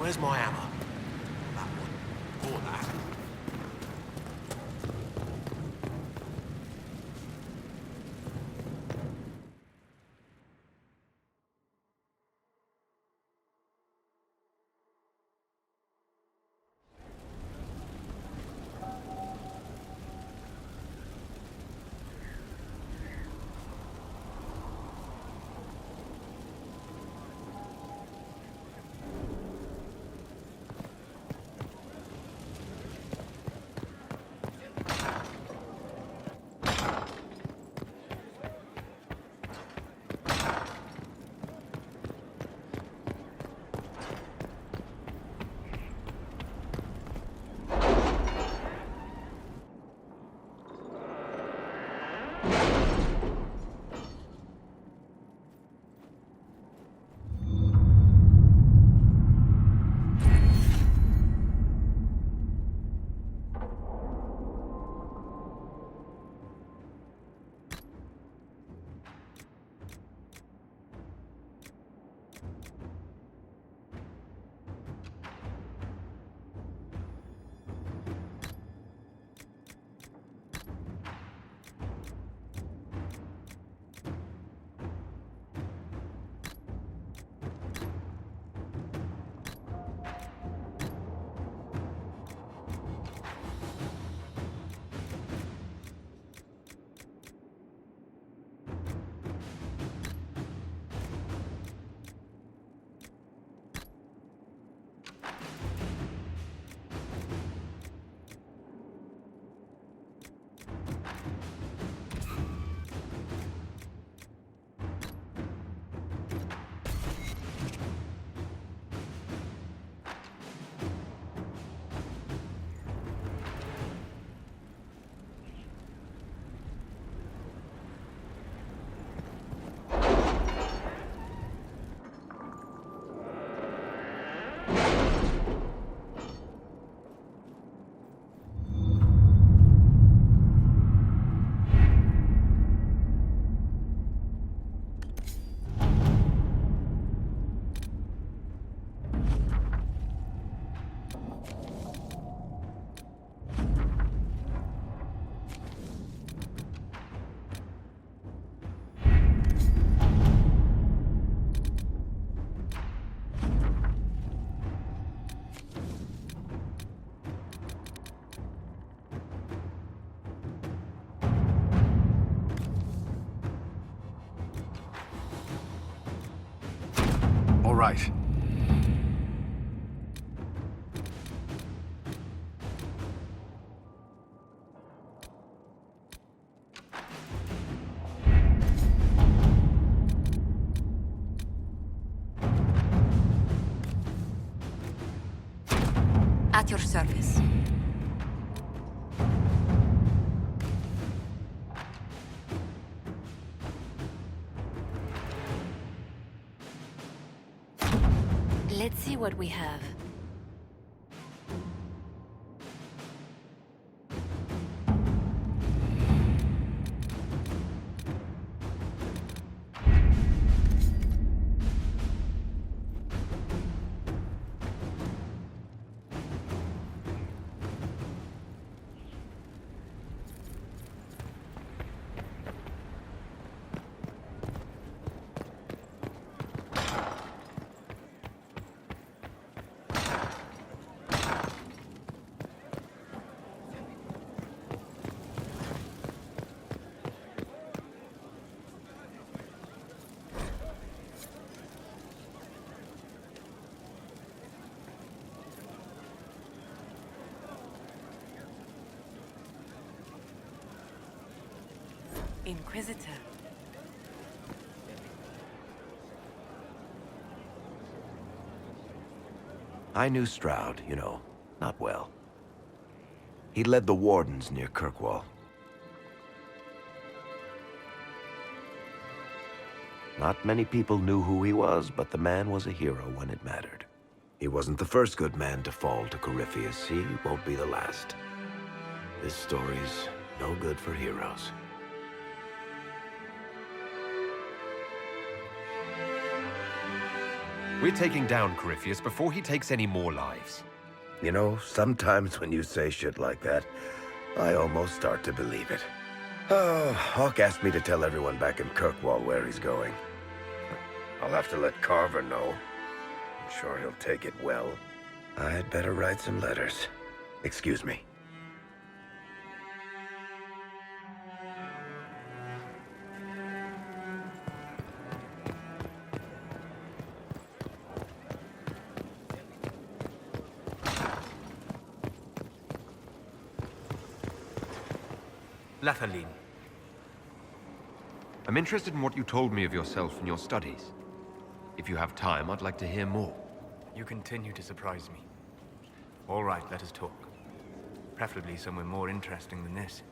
Where's my hammer? That one. Or that. All right. At your service. Let's see what we have. Inquisitor. I knew Stroud, you know, not well. He led the Wardens near Kirkwall. Not many people knew who he was, but the man was a hero when it mattered. He wasn't the first good man to fall to Corypheus. He won't be the last. This story's no good for heroes. We're taking down Corypheus before he takes any more lives. You know, sometimes when you say shit like that, I almost start to believe it. Oh, Hawk asked me to tell everyone back in Kirkwall where he's going. I'll have to let Carver know. I'm sure he'll take it well. I'd better write some letters. Excuse me. Lathaline. I'm interested in what you told me of yourself and your studies. If you have time, I'd like to hear more. You continue to surprise me. All right, let us talk. Preferably somewhere more interesting than this.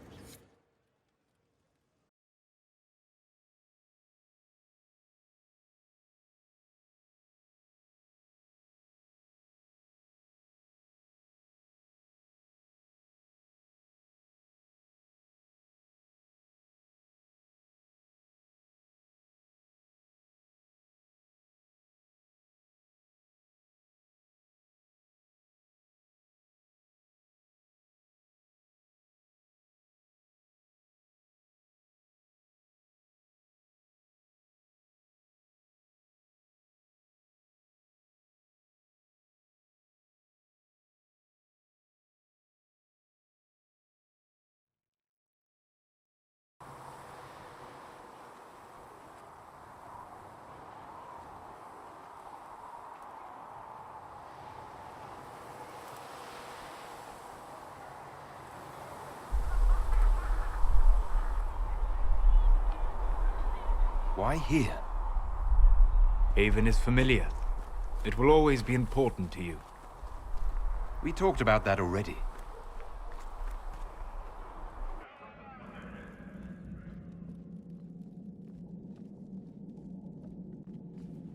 Why here? Haven is familiar. It will always be important to you. We talked about that already.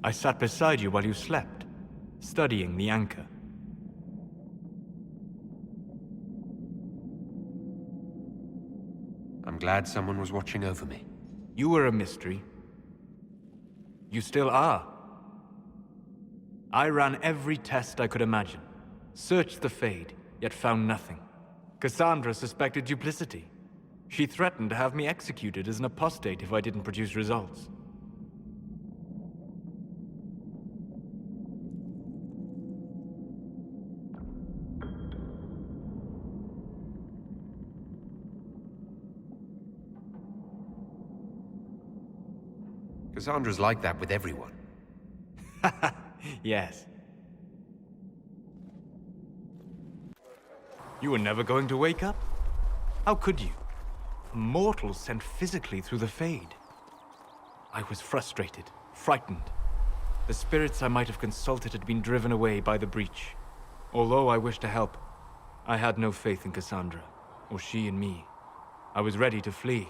I sat beside you while you slept, studying the anchor. I'm glad someone was watching over me. You were a mystery. You still are. I ran every test I could imagine. Searched the Fade, yet found nothing. Cassandra suspected duplicity. She threatened to have me executed as an apostate if I didn't produce results. Cassandra's like that with everyone. Yes. You were never going to wake up? How could you? A mortal sent physically through the Fade. I was frustrated, frightened. The spirits I might have consulted had been driven away by the breach. Although I wished to help, I had no faith in Cassandra, or she in me. I was ready to flee.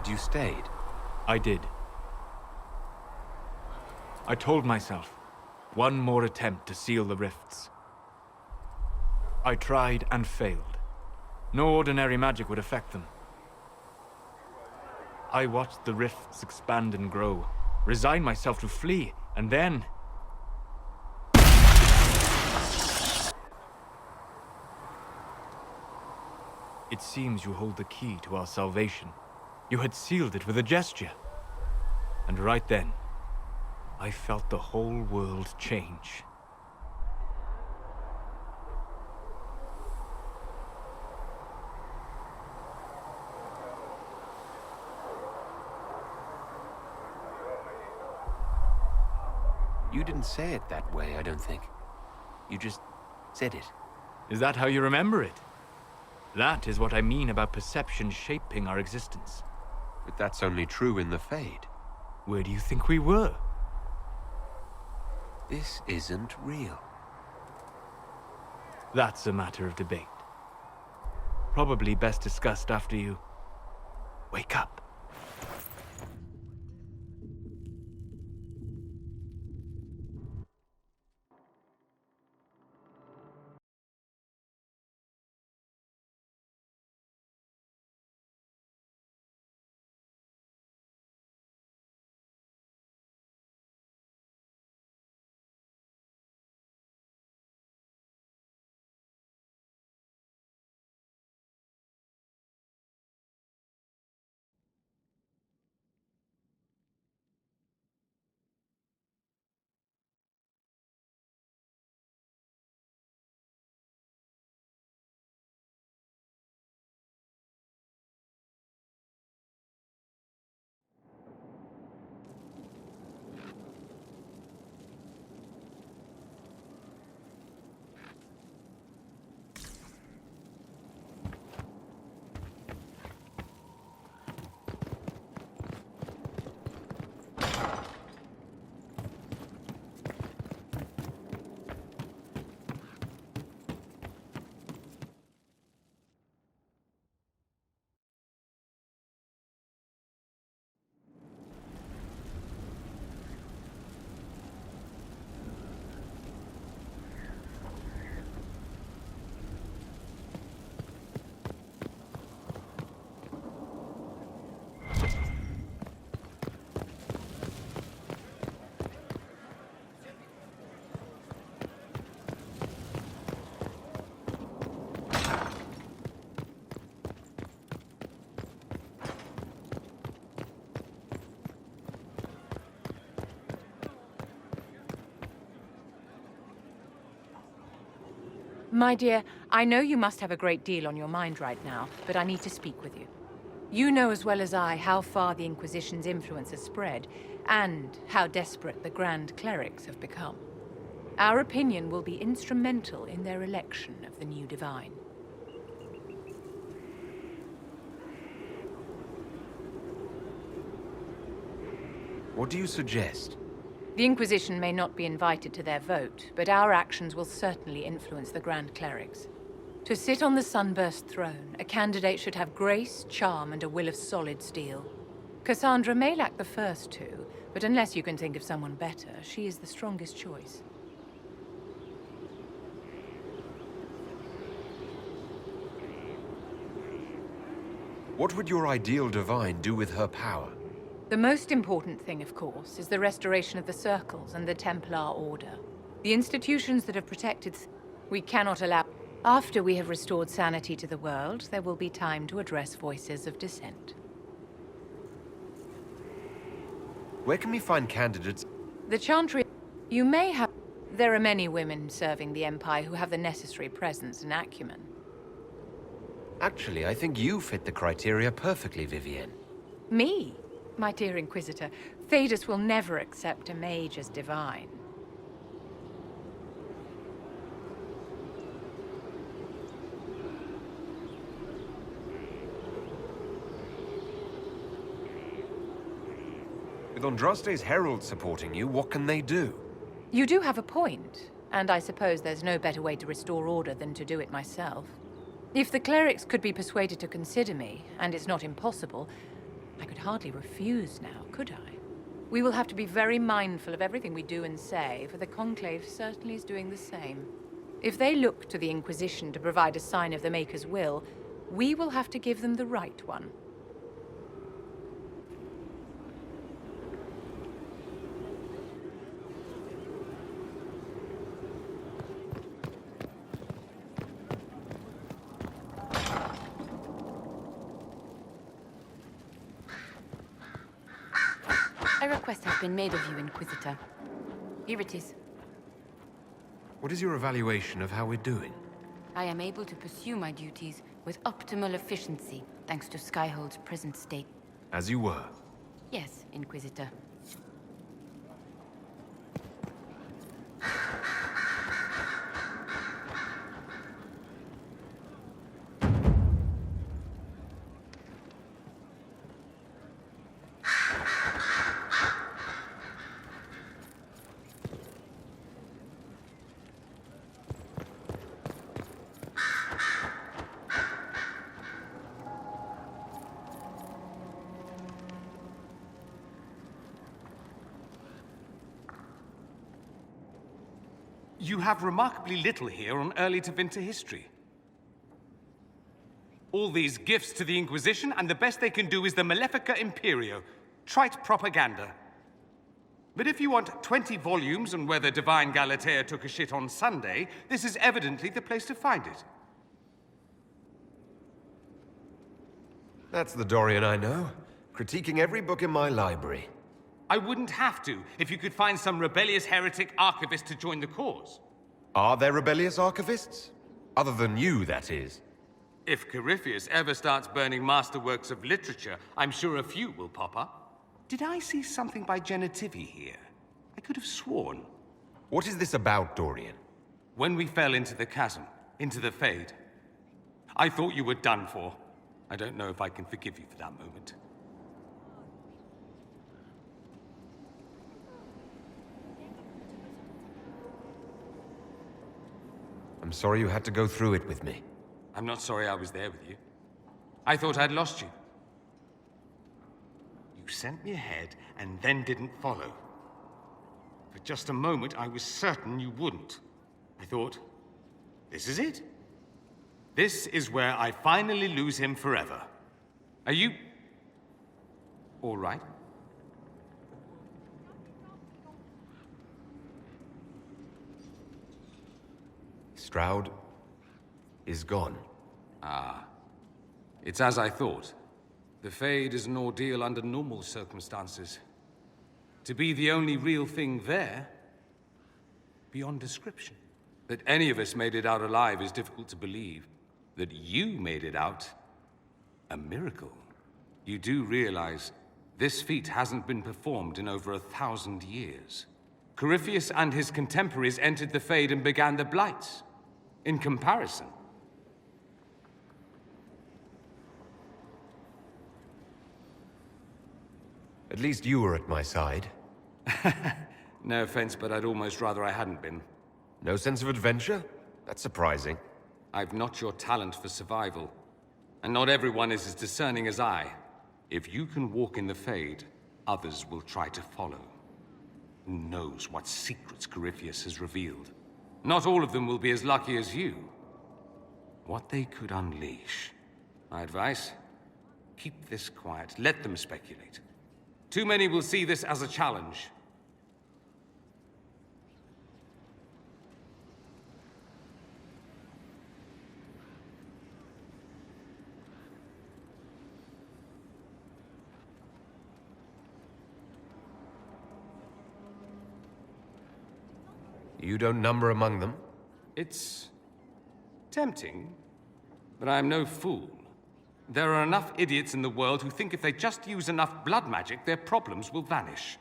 You stayed? I did. I told myself, one more attempt to seal the rifts. I tried and failed. No ordinary magic would affect them. I watched the rifts expand and grow, resigned myself to flee, and then... It seems you hold the key to our salvation. You had sealed it with a gesture. And right then, I felt the whole world change. You didn't say it that way, I don't think. You just said it. Is that how you remember it? That is what I mean about perception shaping our existence. But that's only true in the Fade. Where do you think we were? This isn't real. That's a matter of debate. Probably best discussed after you wake up. My dear, I know you must have a great deal on your mind right now, but I need to speak with you. You know as well as I how far the Inquisition's influence has spread, and how desperate the Grand Clerics have become. Our opinion will be instrumental in their election of the new Divine. What do you suggest? The Inquisition may not be invited to their vote, but our actions will certainly influence the Grand Clerics. To sit on the Sunburst throne, a candidate should have grace, charm, and a will of solid steel. Cassandra may lack the first two, but unless you can think of someone better, she is the strongest choice. What would your ideal divine do with her power? The most important thing, of course, is the restoration of the Circles and the Templar Order. The institutions that have protected... We cannot allow... After we have restored sanity to the world, there will be time to address voices of dissent. Where can we find candidates? The Chantry... You may have... There are many women serving the Empire who have the necessary presence and acumen. Actually, I think you fit the criteria perfectly, Vivienne. Me? My dear Inquisitor, Thedas will never accept a mage as divine. With Andraste's herald supporting you, what can they do? You do have a point, and I suppose there's no better way to restore order than to do it myself. If the clerics could be persuaded to consider me, and it's not impossible, I could hardly refuse now, could I? We will have to be very mindful of everything we do and say, for the Conclave certainly is doing the same. If they look to the Inquisition to provide a sign of the Maker's will, we will have to give them the right one. A request has been made of you, Inquisitor. Here it is. What is your evaluation of how we're doing? I am able to pursue my duties with optimal efficiency, thanks to Skyhold's present state. As you were. Yes, Inquisitor. You have remarkably little here on early Tevinter history. All these gifts to the Inquisition, and the best they can do is the Malefica Imperio, trite propaganda. But if you want 20 volumes on whether Divine Galatea took a shit on Sunday, this is evidently the place to find it. That's the Dorian I know, critiquing every book in my library. I wouldn't have to if you could find some rebellious heretic archivist to join the cause. Are there rebellious archivists? Other than you, that is. If Corypheus ever starts burning masterworks of literature, I'm sure a few will pop up. Did I see something by Genitivi here? I could have sworn. What is this about, Dorian? When we fell into the chasm, into the Fade, I thought you were done for. I don't know if I can forgive you for that moment. I'm sorry you had to go through it with me. I'm not sorry I was there with you. I thought I'd lost you. You sent me ahead and then didn't follow. For just a moment, I was certain you wouldn't. I thought, this is it. This is where I finally lose him forever. Are you... all right? Stroud is gone. Ah. It's as I thought. The Fade is an ordeal under normal circumstances. To be the only real thing there, beyond description. That any of us made it out alive is difficult to believe. That you made it out, a miracle. You do realize this feat hasn't been performed in over 1,000 years. Corypheus and his contemporaries entered the Fade and began the Blights. In comparison, At least you were at my side. no offense, but I'd almost rather I hadn't been. No sense of adventure? That's surprising. I've not your talent for survival, and not everyone is as discerning as I. If you can walk in the Fade, others will try to follow. Who knows what secrets Corypheus has revealed? Not all of them will be as lucky as you. What they could unleash. My advice? Keep this quiet. Let them speculate. Too many will see this as a challenge. You don't number among them? It's tempting, but I'm no fool. There are enough idiots in the world who think if they just use enough blood magic, their problems will vanish.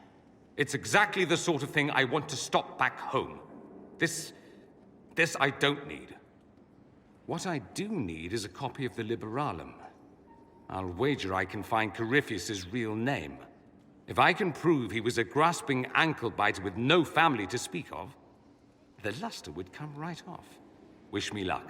It's exactly the sort of thing I want to stop back home. This I don't need. What I do need is a copy of the Liberalum. I'll wager I can find Corypheus's real name. If I can prove he was a grasping ankle-biter with no family to speak of, the luster would come right off. Wish me luck.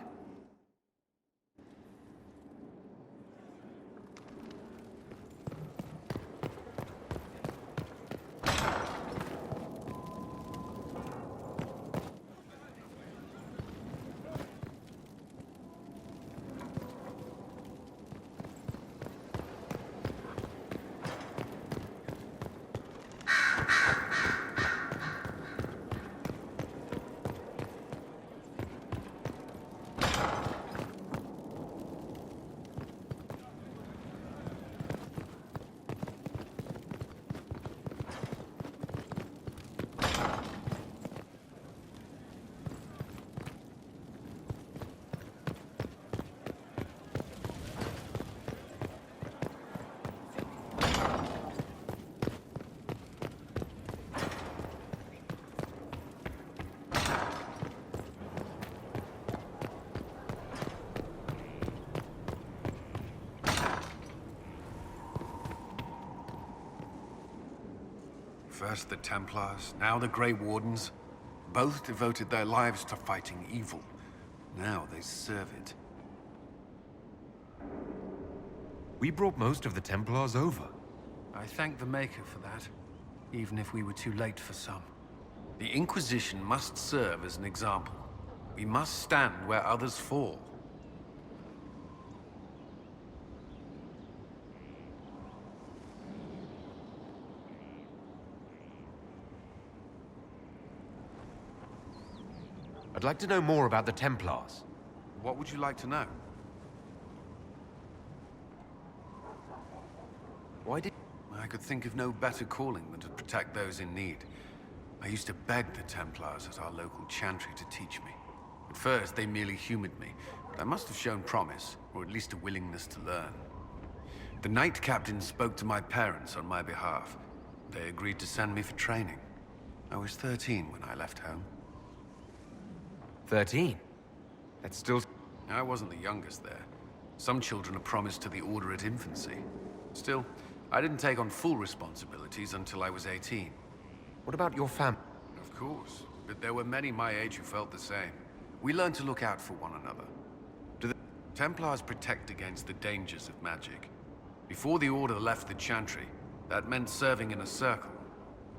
First the Templars, now the Grey Wardens. Both devoted their lives to fighting evil. Now they serve it. We brought most of the Templars over. I thank the Maker for that, even if we were too late for some. The Inquisition must serve as an example. We must stand where others fall. I'd like to know more about the Templars. What would you like to know? Why did... I could think of no better calling than to protect those in need. I used to beg the Templars at our local chantry to teach me. At first, they merely humored me, but I must have shown promise, or at least a willingness to learn. The Knight Captain spoke to my parents on my behalf. They agreed to send me for training. I was 13 when I left home. 13? That's still... I wasn't the youngest there. Some children are promised to the Order at infancy. Still, I didn't take on full responsibilities until I was 18. What about your fam... Of course, but there were many my age who felt the same. We learned to look out for one another. Do the Templars protect against the dangers of magic? Before the Order left the Chantry, that meant serving in a circle.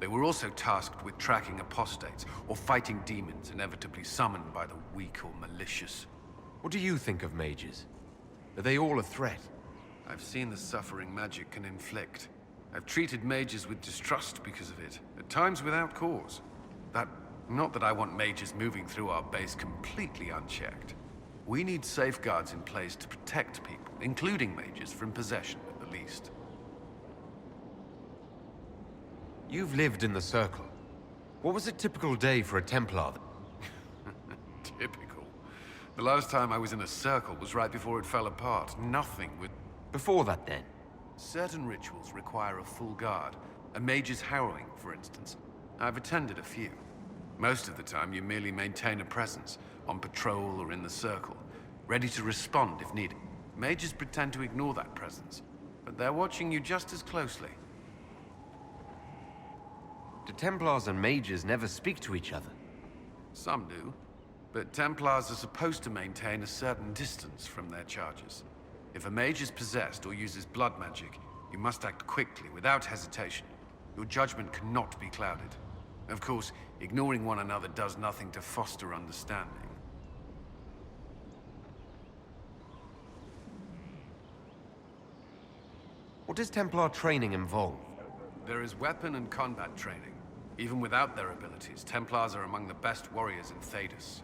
They were also tasked with tracking apostates, or fighting demons inevitably summoned by the weak or malicious. What do you think of mages? Are they all a threat? I've seen the suffering magic can inflict. I've treated mages with distrust because of it, at times without cause. Not that I want mages moving through our base completely unchecked. We need safeguards in place to protect people, including mages, from possession at the least. You've lived in the Circle. What was a typical day for a Templar? Typical. The last time I was in a circle was right before it fell apart. Nothing would... Before that, then? Certain rituals require a full guard. A mage's harrowing, for instance. I've attended a few. Most of the time, you merely maintain a presence, on patrol or in the circle, ready to respond if needed. Mages pretend to ignore that presence, but they're watching you just as closely. Do Templars and mages never speak to each other? Some do, but Templars are supposed to maintain a certain distance from their charges. If a mage is possessed or uses blood magic, you must act quickly, without hesitation. Your judgment cannot be clouded. Of course, ignoring one another does nothing to foster understanding. What does Templar training involve? There is weapon and combat training. Even without their abilities, Templars are among the best warriors in Thedas.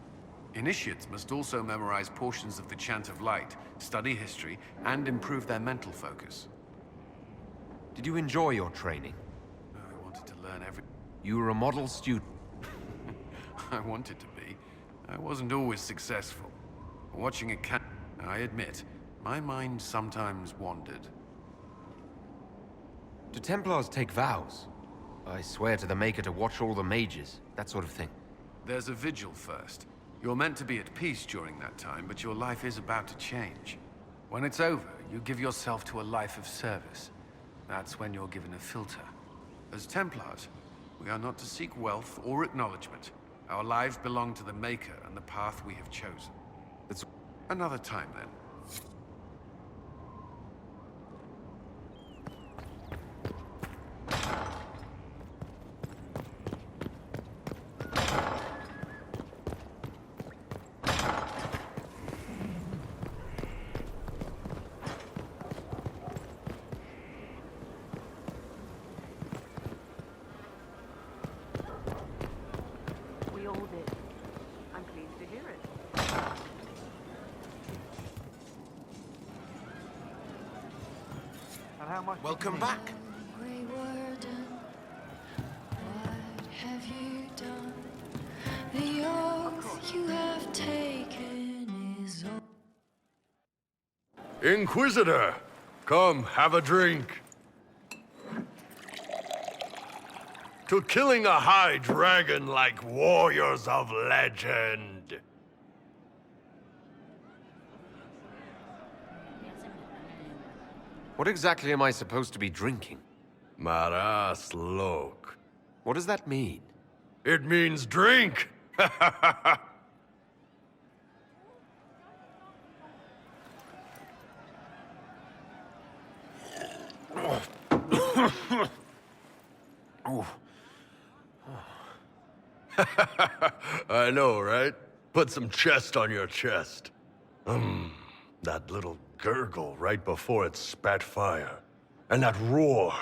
Initiates must also memorize portions of the Chant of Light, study history, and improve their mental focus. Did you enjoy your training? I wanted to learn every... You were a model student. I wanted to be. I wasn't always successful. Watching a cat, I admit, my mind sometimes wandered. Do Templars take vows? I swear to the Maker to watch all the mages, that sort of thing. There's a vigil first. You're meant to be at peace during that time, but your life is about to change. When it's over, you give yourself to a life of service. That's when you're given a filter. As Templars, we are not to seek wealth or acknowledgement. Our lives belong to the Maker and the path we have chosen. That's another time, then. Welcome back. What have you done? The oath you have taken is Inquisitor, come have a drink. To killing a high dragon like warriors of legend. What exactly am I supposed to be drinking? Maras lok. What does that mean? It means drink. I know, right? Put some chest on your chest. That little gurgle right before it spat fire. And that roar.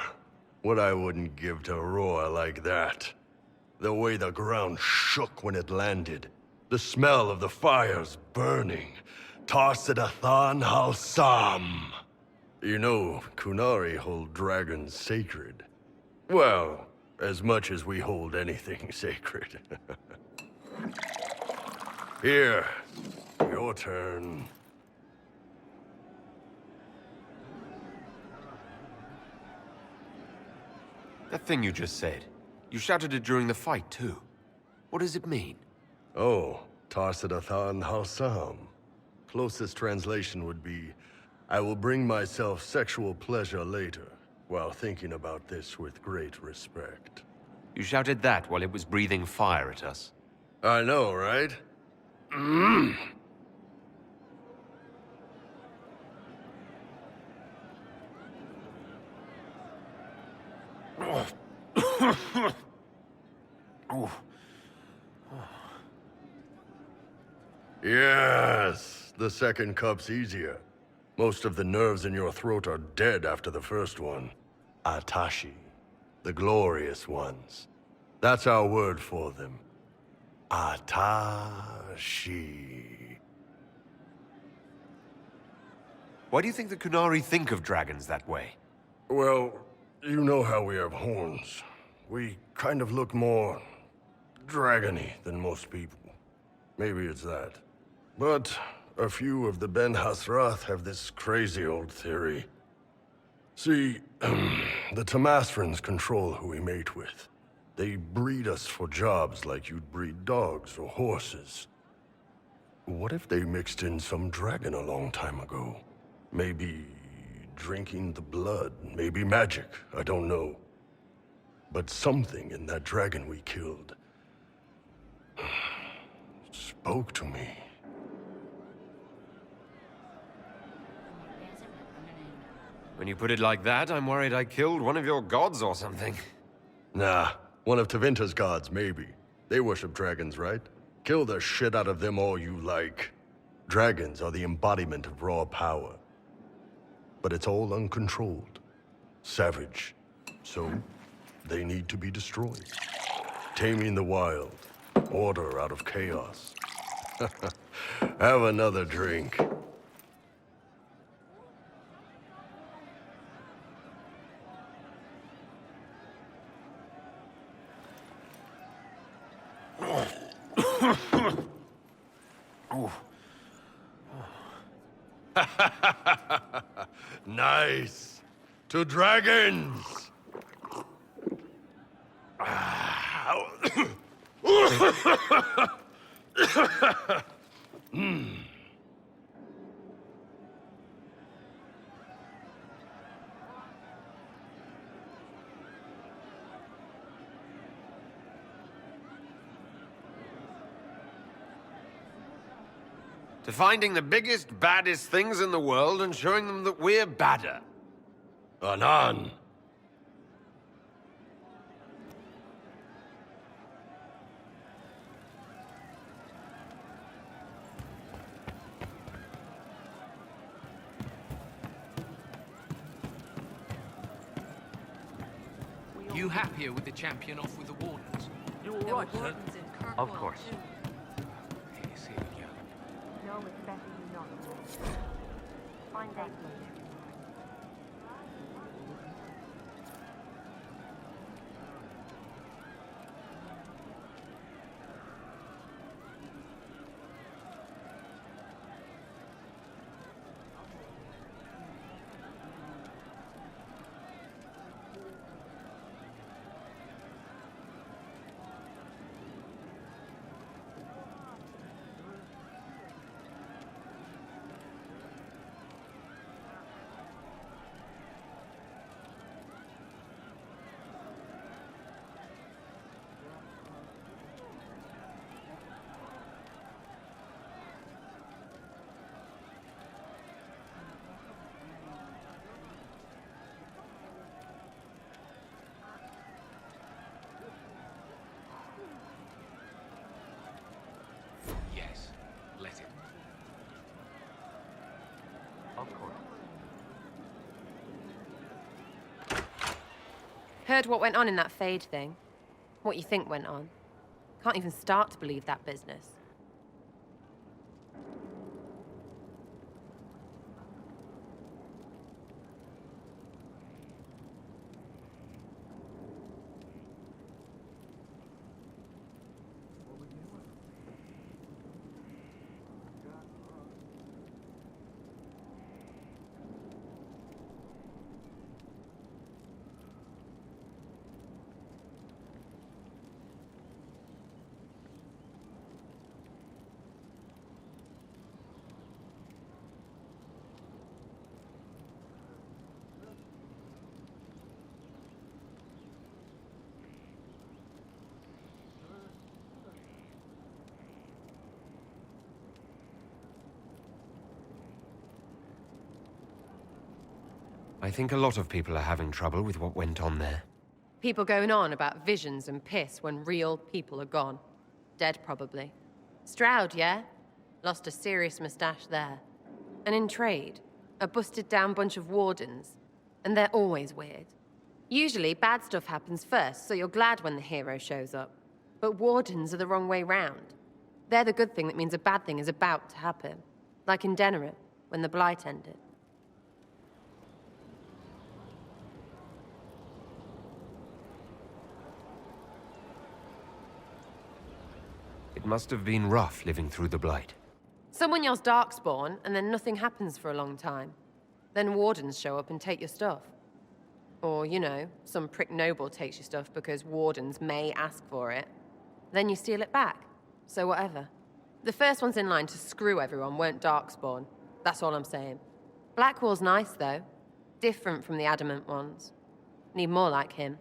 What I wouldn't give to roar like that. The way the ground shook when it landed. The smell of the fires burning. Tarsidathan Halsam. You know, Kunari hold dragons sacred. Well, as much as we hold anything sacred. Here, your turn. That thing you just said. You shouted it during the fight, too. What does it mean? Oh, Tarsidathan Halsam. Closest translation would be, I will bring myself sexual pleasure later, while thinking about this with great respect. You shouted that while it was breathing fire at us. I know, right? Yes, the second cup's easier. Most of the nerves in your throat are dead after the first one. Atashi, the glorious ones. That's our word for them. Atashi. Why do you think the Kunari think of dragons that way? Well, you know how we have horns. We kind of look more dragony than most people. Maybe it's that. But a few of the Ben Hasrath have this crazy old theory. See, the Tamasrans control who we mate with. They breed us for jobs like you'd breed dogs or horses. What if they mixed in some dragon a long time ago? Maybe drinking the blood, maybe magic, I don't know. But something in that dragon we killed spoke to me. When you put it like that, I'm worried I killed one of your gods or something. Nah, one of Tevinter's gods, maybe. They worship dragons, right? Kill the shit out of them all you like. Dragons are the embodiment of raw power. But it's all uncontrolled. Savage. So, they need to be destroyed. Taming the wild. Order out of chaos. Have another drink. Nice. To dragons. To finding the biggest, baddest things in the world and showing them that we're badder. Anan. You happier with the champion off with the wardens? You all right, sir? Of course. Yes, here we go. No, it's better you not. Find out later. Yes, let it. Of course. Heard what went on in that Fade thing? What you think went on? Can't even start to believe that business. I think a lot of people are having trouble with what went on there. People going on about visions and piss when real people are gone. Dead, probably. Stroud, yeah? Lost a serious mustache there. And in trade, a busted-down bunch of wardens. And they're always weird. Usually, bad stuff happens first, so you're glad when the hero shows up. But wardens are the wrong way round. They're the good thing that means a bad thing is about to happen. Like in Denerim, when the Blight ended. It must have been rough living through the Blight. Someone yells Darkspawn, and then nothing happens for a long time. Then wardens show up and take your stuff. Or, you know, some prick noble takes your stuff because wardens may ask for it. Then you steal it back. So whatever. The first ones in line to screw everyone weren't Darkspawn. That's all I'm saying. Blackwall's nice, though. Different from the Adamant ones. Need more like him.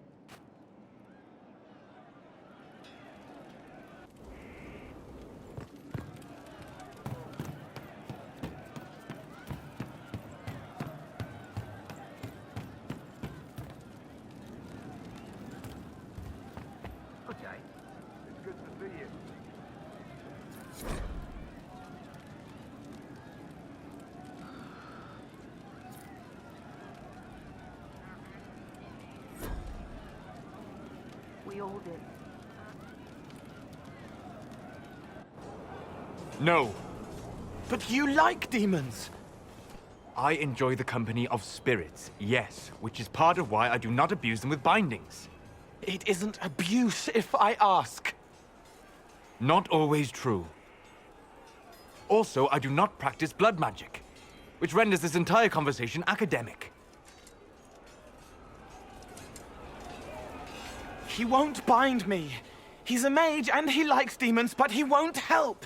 We all did. No. But you like demons! I enjoy the company of spirits, yes, which is part of why I do not abuse them with bindings. It isn't abuse, if I ask. Not always true. Also, I do not practice blood magic, which renders this entire conversation academic. He won't bind me. He's a mage and he likes demons, but he won't help.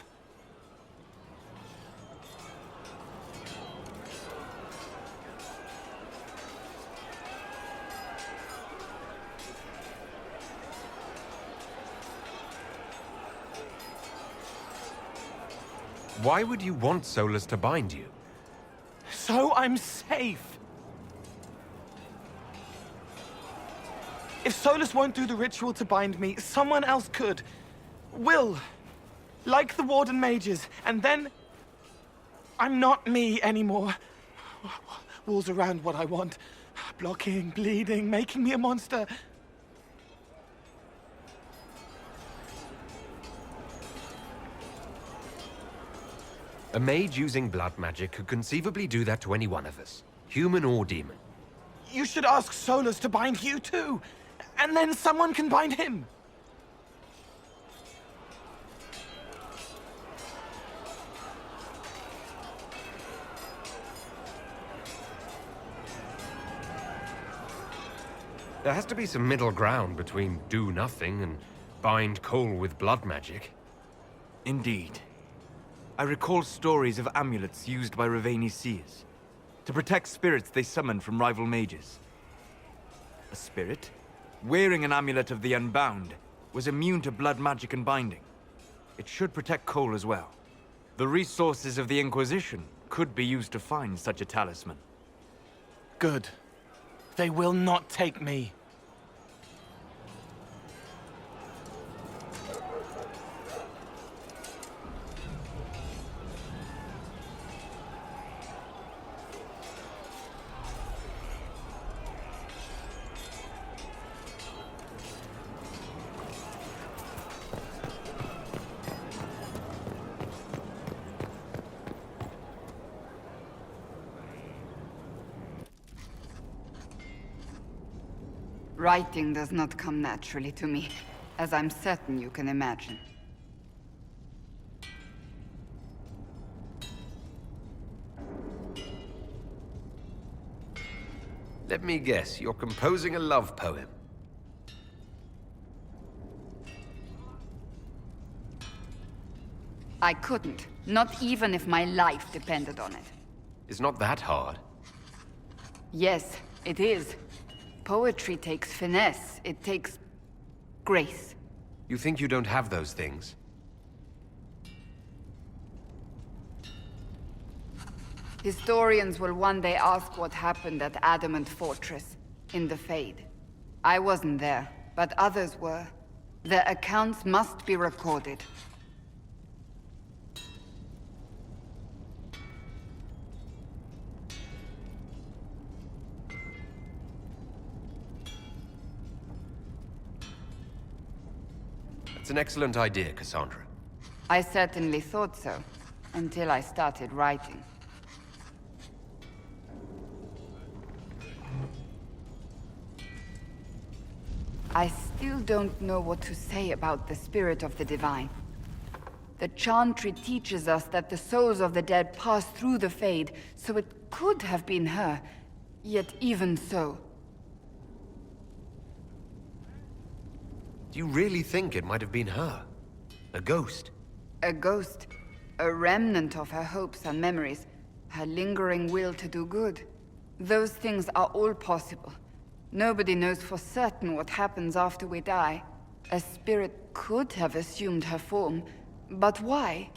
Why would you want Solus to bind you? So I'm safe. If Solus won't do the ritual to bind me, someone else could. Will. Like the Warden mages. And then... I'm not me anymore. Walls around what I want. Blocking, bleeding, making me a monster. A mage using blood magic could conceivably do that to any one of us, human or demon. You should ask Solus to bind you too. And then someone can bind him. There has to be some middle ground between do nothing and bind Cole with blood magic. Indeed. I recall stories of amulets used by Raveni seers to protect spirits they summoned from rival mages. A spirit, wearing an amulet of the Unbound, was immune to blood magic and binding. It should protect Cole as well. The resources of the Inquisition could be used to find such a talisman. Good. They will not take me. Writing does not come naturally to me, as I'm certain you can imagine. Let me guess, you're composing a love poem. I couldn't, not even if my life depended on it. It's not that hard. Yes, it is. Poetry takes finesse. It takes... grace. You think you don't have those things? Historians will one day ask what happened at Adamant Fortress, in the Fade. I wasn't there, but others were. Their accounts must be recorded. It's an excellent idea, Cassandra. I certainly thought so, until I started writing. I still don't know what to say about the spirit of the divine. The Chantry teaches us that the souls of the dead pass through the Fade, so it could have been her. Yet even so... Do you really think it might have been her? A ghost? A ghost. A remnant of her hopes and memories. Her lingering will to do good. Those things are all possible. Nobody knows for certain what happens after we die. A spirit could have assumed her form, but why?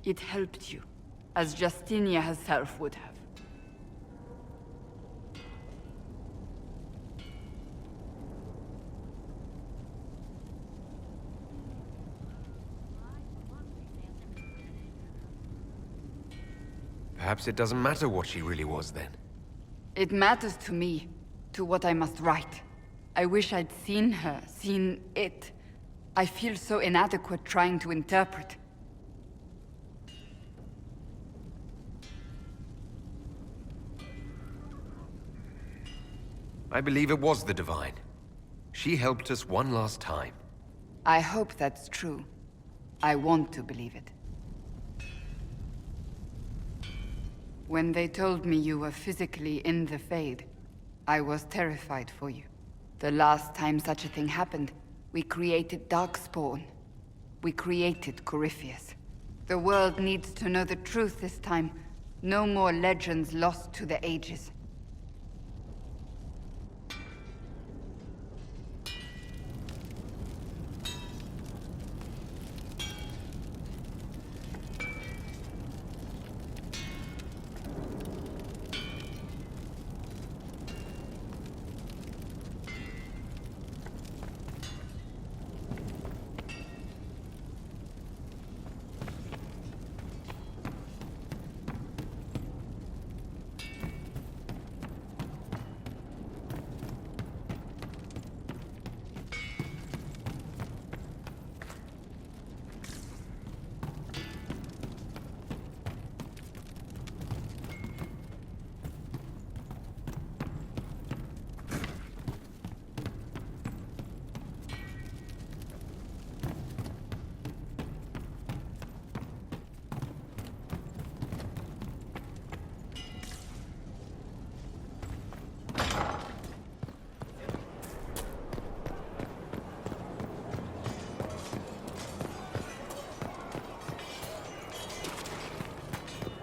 It helped you, as Justinia herself would have. Perhaps it doesn't matter what she really was then. It matters to me, to what I must write. I wish I'd seen her, seen it. I feel so inadequate trying to interpret. I believe it was the Divine. She helped us one last time. I hope that's true. I want to believe it. When they told me you were physically in the Fade, I was terrified for you. The last time such a thing happened, we created Darkspawn. We created Corypheus. The world needs to know the truth this time. No more legends lost to the ages.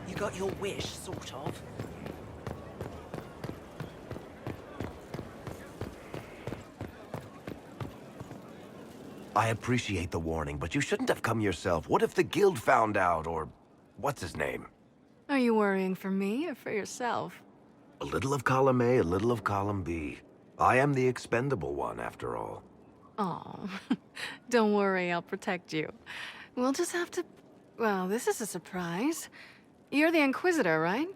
You got your wish, sort of. I appreciate the warning, but you shouldn't have come yourself. What if the guild found out, or... what's his name? Are you worrying for me or for yourself? A little of column A, a little of column B. I am the expendable one, after all. Oh, don't worry, I'll protect you. We'll just have to... Well, this is a surprise. You're the Inquisitor, right?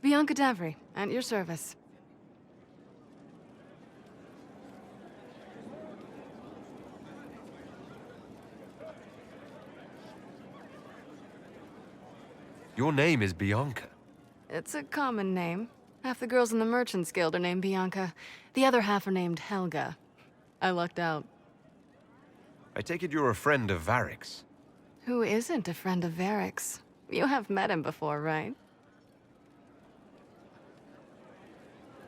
Bianca Davry, at your service. Your name is Bianca. It's a common name. Half the girls in the Merchants Guild are named Bianca. The other half are named Helga. I lucked out. I take it you're a friend of Varric's. Who isn't a friend of Varric's? You have met him before, right?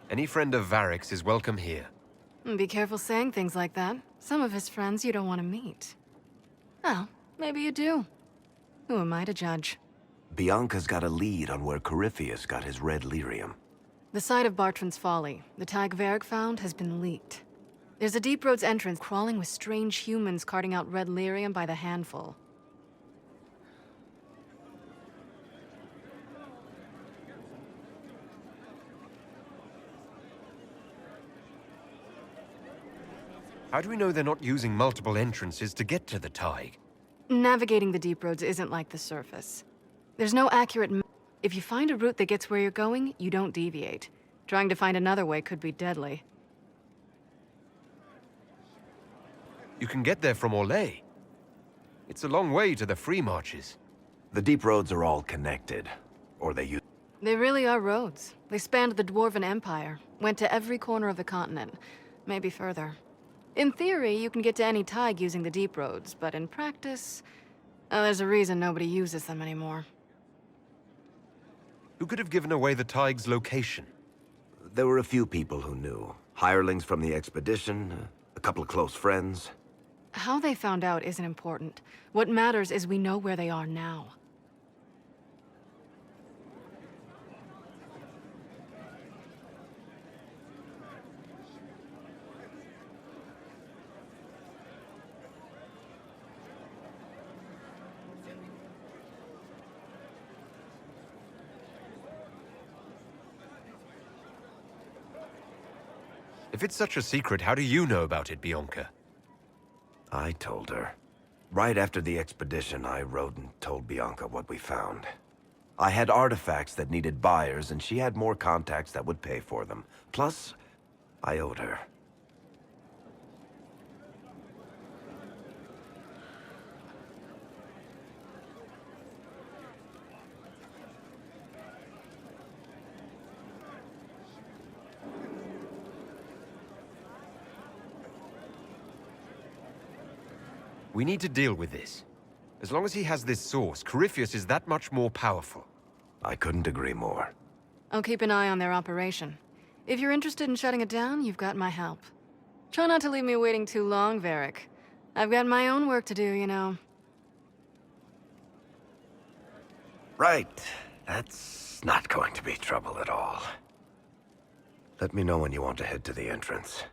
Any friend of Varric's is welcome here. Be careful saying things like that. Some of his friends you don't want to meet. Well, maybe you do. Who am I to judge? Bianca's got a lead on where Corypheus got his red lyrium. The site of Bartran's Folly, the tag Varric found, has been leaked. There's a Deep Roads entrance crawling with strange humans carting out red lyrium by the handful. How do we know they're not using multiple entrances to get to the Tig? Navigating the Deep Roads isn't like the surface. There's no accurate map. If you find a route that gets where you're going, you don't deviate. Trying to find another way could be deadly. You can get there from Orlais. It's a long way to the Free Marches. The deep roads are all connected. Or they use... They really are roads. They spanned the Dwarven Empire, went to every corner of the continent, maybe further. In theory, you can get to any Tig using the deep roads, but in practice, There's a reason nobody uses them anymore. Who could have given away the Tig's location? There were a few people who knew. Hirelings from the expedition, a couple of close friends. How they found out isn't important. What matters is we know where they are now. If it's such a secret, how do you know about it, Bianca? I told her. Right after the expedition, I rode and told Bianca what we found. I had artifacts that needed buyers, and she had more contacts that would pay for them. Plus, I owed her. We need to deal with this. As long as he has this source, Corypheus is that much more powerful. I couldn't agree more. I'll keep an eye on their operation. If you're interested in shutting it down, you've got my help. Try not to leave me waiting too long, Varric. I've got my own work to do, you know. Right. That's not going to be trouble at all. Let me know when you want to head to the entrance.